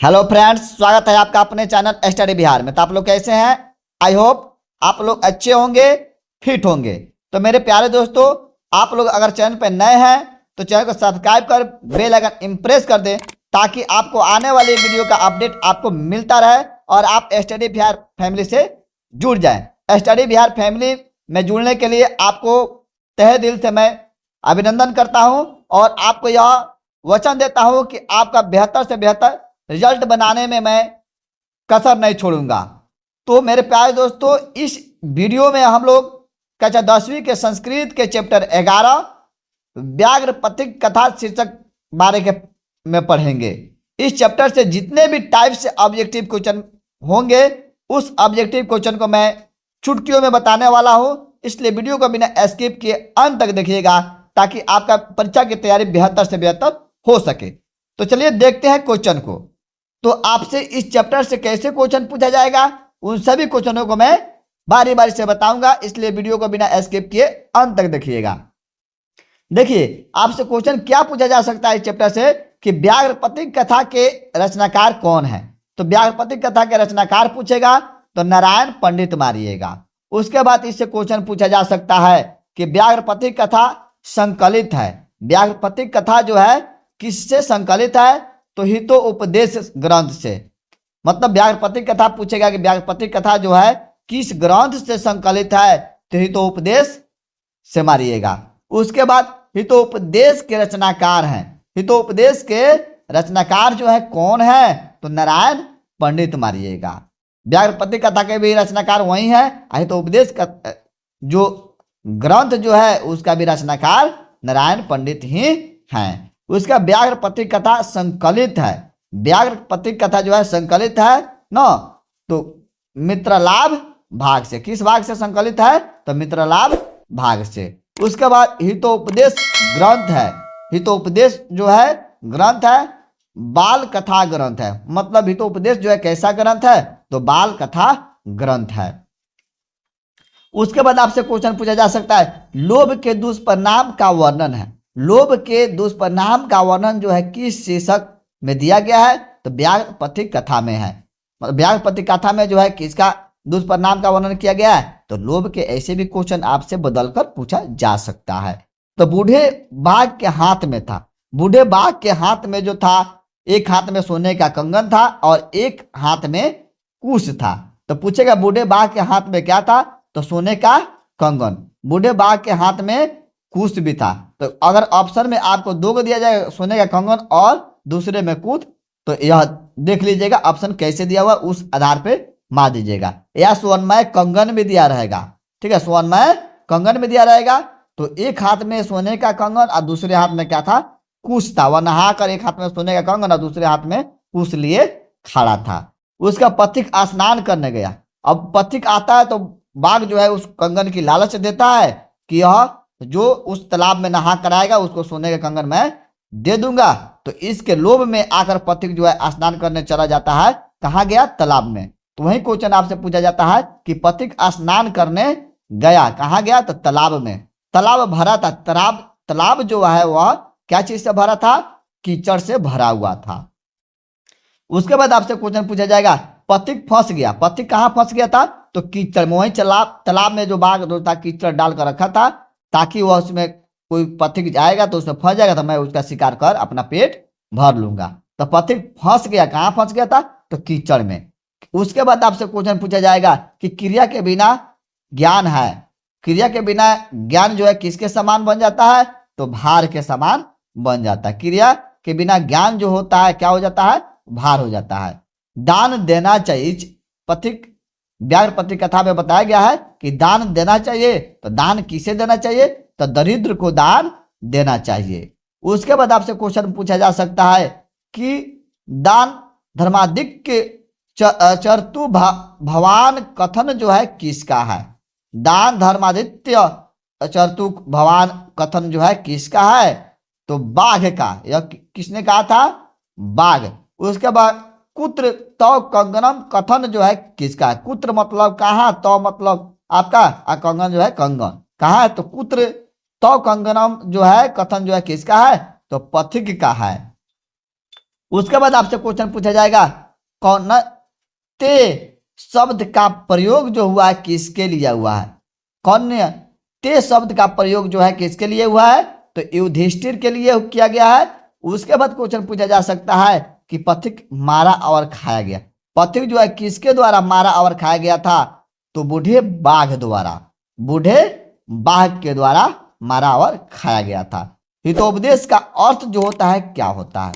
Hello friends, स्वागत है आपका अपने चैनल स्टडी बिहार में। तो आप लोग कैसे हैं? आई होप आप लोग अच्छे होंगे, फिट होंगे। तो मेरे प्यारे दोस्तों, आप लोग अगर चैनल पर नए हैं तो चैनल को सब्सक्राइब कर बेल आइकन इम्प्रेस कर दें, ताकि आपको आने वाली वीडियो का अपडेट आपको मिलता रहे और आप स्टडी बिहार फैमिली से जुड़ जाएं। स्टडी बिहार फैमिली में जुड़ने के लिए आपको तहे दिल से मैं अभिनंदन करता हूं और आपको यह वचन देता हूं कि आपका बेहतर से बेहतर रिजल्ट बनाने में मैं कसर नहीं छोड़ूंगा। तो मेरे प्यारे दोस्तों, इस वीडियो में हम लोग कक्षा 10वीं के संस्कृत के चैप्टर 11 व्याघ्र पथिक कथा शीर्षक बारे के में पढ़ेंगे। इस चैप्टर से जितने भी टाइप से ऑब्जेक्टिव क्वेश्चन होंगे, उस ऑब्जेक्टिव क्वेश्चन को मैं चुटकियों में बताने वाला हूं, इसलिए वीडियो को बिना स्किप किए अंत तक देखिएगा, ताकि आपका परीक्षा की तैयारी बेहतर से बेहतर हो सके। तो चलिए देखते हैं क्वेश्चन को। तो आपसे इस चैप्टर से कैसे क्वेश्चन पूछा जाएगा, उन सभी क्वेश्चनों को मैं बारी बारी से बताऊंगा, इसलिए वीडियो को बिना स्किप किए अंत तक देखिएगा। देखिए, आपसे क्वेश्चन क्या पूछा जा सकता है इस चैप्टर से कि व्याघ्र पथिक कथा के रचनाकार कौन है। तो व्याघ्र पथिक कथा के रचनाकार पूछेगा तो नारायण पंडित मारिएगा। उसके बाद इससे क्वेश्चन पूछा जा सकता है कि व्याघ्र पथिक कथा संकलित है। व्याघ्र पथिक कथा जो है किससे संकलित है, तो हितो उपदेश ग्रंथ से। मतलब व्याघ्र पथिक कथा पूछेगा कि व्याघ्र पथिक कथा जो है किस ग्रंथ से संकलित है, तो हितो उपदेश से मारिएगा। उसके बाद हितोपदेश के रचनाकार हैं। हितोपदेश के रचनाकार जो है कौन है, तो नारायण पंडित मारिएगा। व्याघ्र पथिक कथा के भी रचनाकार वही है, हितोपदेश का जो ग्रंथ जो है उसका भी रचनाकार नारायण पंडित ही हैं। उसका व्याघ्र पथिक कथा संकलित है। व्याघ्र पथिक कथा जो है संकलित है न, तो मित्रलाभ भाग से। किस भाग से संकलित है, तो मित्रलाभ भाग से। उसके बाद हितोपदेश ग्रंथ है। हितोपदेश जो है ग्रंथ है बाल कथा ग्रंथ है। मतलब हितोपदेश जो है कैसा ग्रंथ है, तो बाल कथा ग्रंथ है। उसके बाद आपसे क्वेश्चन पूछा जा सकता है लोभ के दुष्परिणाम का वर्णन है। लोभ के दुष्परिणाम का वर्णन जो है किस शीर्षक में दिया गया है, तो व्याघ्र पथिक कथा में है। व्याघ्र पथिक कथा में जो है किसका दुष्परिणाम का वर्णन किया गया है, तो लोभ के ऐसे भी क्वेश्चन आपसे बदलकर पूछा जा सकता है। तो बूढ़े बाघ के हाथ में था। बूढ़े बाघ के हाथ में जो था, एक हाथ में सोने का कंगन था और एक हाथ में कुश था। तो पूछेगा बूढ़े बाघ के हाथ में क्या था, तो सोने का कंगन। बूढ़े बाघ के हाथ में कुश भी था। तो अगर ऑप्शन में आपको दो को दिया जाए, सोने का कंगन और दूसरे में कुश, तो यह देख लीजिएगा ऑप्शन कैसे दिया हुआ, उस आधार पे मार दीजिएगा। या स्वर्णमय कंगन भी दिया रहेगा, ठीक है, स्वर्णमय कंगन भी दिया रहेगा। तो एक हाथ में सोने का कंगन और दूसरे हाथ में क्या था, कुश था। वह नहाकर एक हाथ में सोने का कंगन और दूसरे हाथ में कुश लिए खड़ा था। उसका पथिक स्नान करने गया। अब पथिक आता है तो बाघ जो है उस कंगन की लालच देता है कि यह जो उस तालाब में नहा कर आएगा उसको सोने का कंगन मैं दे दूंगा। तो इसके लोभ में आकर पथिक जो है स्नान करने चला जाता है। कहाँ गया, तालाब में। तो वही क्वेश्चन आपसे पूछा जाता है कि पथिक स्नान करने गया, कहाँ गया, तो तालाब में। तालाब भरा था। तालाब जो है वह क्या चीज से भरा था, कीचड़ से भरा हुआ था। उसके बाद आपसे क्वेश्चन पूछा जाएगा पथिक फंस गया। पथिक कहाँ फंस गया था, तो कीचड़ में। वही तालाब में जो बाघ था कीचड़ डाल कर रखा था, ताकि वह उसमें कोई पथिक जाएगा तो उसमें फंस जाएगा, तो मैं उसका शिकार कर अपना पेट भर लूंगा। तो पथिक फंस गया, कहाँ फंस गया था, तो कीचड़ में। उसके बाद आपसे क्वेश्चन पूछा जाएगा कि क्रिया के बिना ज्ञान है। क्रिया के बिना ज्ञान जो है किसके समान बन जाता है, तो भार के समान बन जाता है। क्रिया के बिना ज्ञान जो होता है क्या हो जाता है, भार हो जाता है। दान देना चाहिए। पथिक व्याघ्र पथिक कथा में बताया गया है कि दान देना चाहिए। तो दान किसे देना चाहिए, तो दरिद्र को दान देना चाहिए। उसके बाद आपसे क्वेश्चन पूछा जा सकता है कि दान धर्माधिक के चरतु भवान कथन जो है किसका है। दान धर्मादित्य चरतु भवान कथन जो है किसका है, तो बाघ का। यह किसने कहा था, बाघ। उसके बाद कुत्र तो कंगनम कथन जो है किसका है। कुत्र मतलब कहाँ, तो मतलब आपका, कंगन जो है कंगन कहाँ है, तो कुत्र तो कंगनम जो है कथन जो है किसका है, तो पथिक का है। उसके बाद आपसे क्वेश्चन पूछा जाएगा कौन ते शब्द का प्रयोग जो हुआ है किसके लिए हुआ है। कौन ते शब्द का प्रयोग जो है किसके लिए हुआ है, तो युधिष्ठिर के लिए किया गया है। उसके बाद क्वेश्चन पूछा जा सकता है कि पथिक मारा और खाया गया, पथिक जो है किसके द्वारा मारा और खाया गया था, तो बूढ़े बाघ द्वारा, बूढ़े बाघ के द्वारा मारा और खाया गया था। हितोपदेश का अर्थ जो होता है क्या होता है,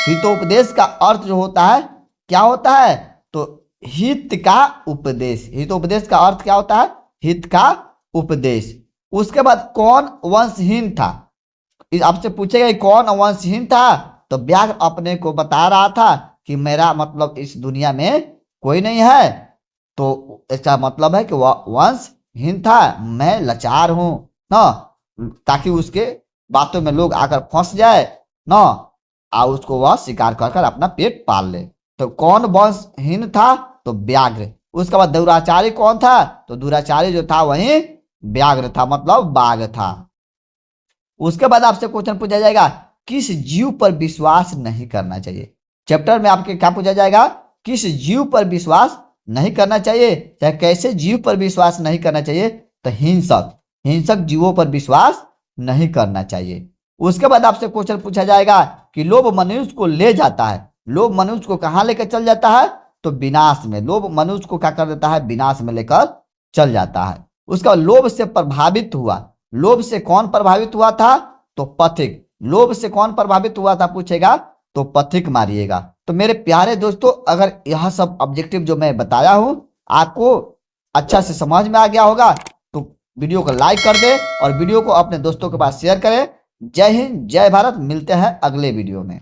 हितोपदेश का अर्थ जो होता है क्या होता है, तो हित का उपदेश। हितोपदेश का अर्थ क्या होता है, हित का उपदेश। उसके बाद कौन वंशहीन था, आपसे पूछेगा कौन वंशहीन था, तो व्याघ्र अपने को बता रहा था कि मेरा मतलब इस दुनिया में कोई नहीं है, तो इसका मतलब है कि वह वंशहीन था, मैं लाचार हूं ना, ताकि उसके बातों में लोग आकर फंस जाए ना, और उसको वह शिकार कर अपना पेट पाल ले। तो कौन वंशहीन था, तो व्याघ्र। उसके बाद दुराचारी कौन था, तो दुराचारी जो था वही व्याघ्र था, मतलब बाघ था। उसके बाद आपसे क्वेश्चन पूछा जाएगा किस जीव पर विश्वास नहीं करना चाहिए। चैप्टर में आपके क्या पूछा जाएगा, किस जीव पर विश्वास नहीं करना चाहिए, चाहे कैसे जीव पर विश्वास नहीं करना चाहिए, तो हिंसक, हिंसक जीवों पर विश्वास नहीं करना चाहिए। उसके बाद आपसे क्वेश्चन पूछा जाएगा कि लोभ मनुष्य को ले जाता है, लोभ मनुष्य को कहां लेकर चल जाता है, तो विनाश में। लोभ मनुष्य को क्या कर देता है, विनाश में लेकर चल जाता है। उसका लोभ से प्रभावित हुआ, लोभ से कौन प्रभावित हुआ था, तो पथिक। लोभ से कौन प्रभावित हुआ था पूछेगा, तो पथिक मारिएगा। तो मेरे प्यारे दोस्तों, अगर यह सब ऑब्जेक्टिव जो मैं बताया हूं आपको अच्छा से समझ में आ गया होगा, तो वीडियो को लाइक कर दे और वीडियो को अपने दोस्तों के पास शेयर करें। जय हिंद, जय भारत। मिलते हैं अगले वीडियो में।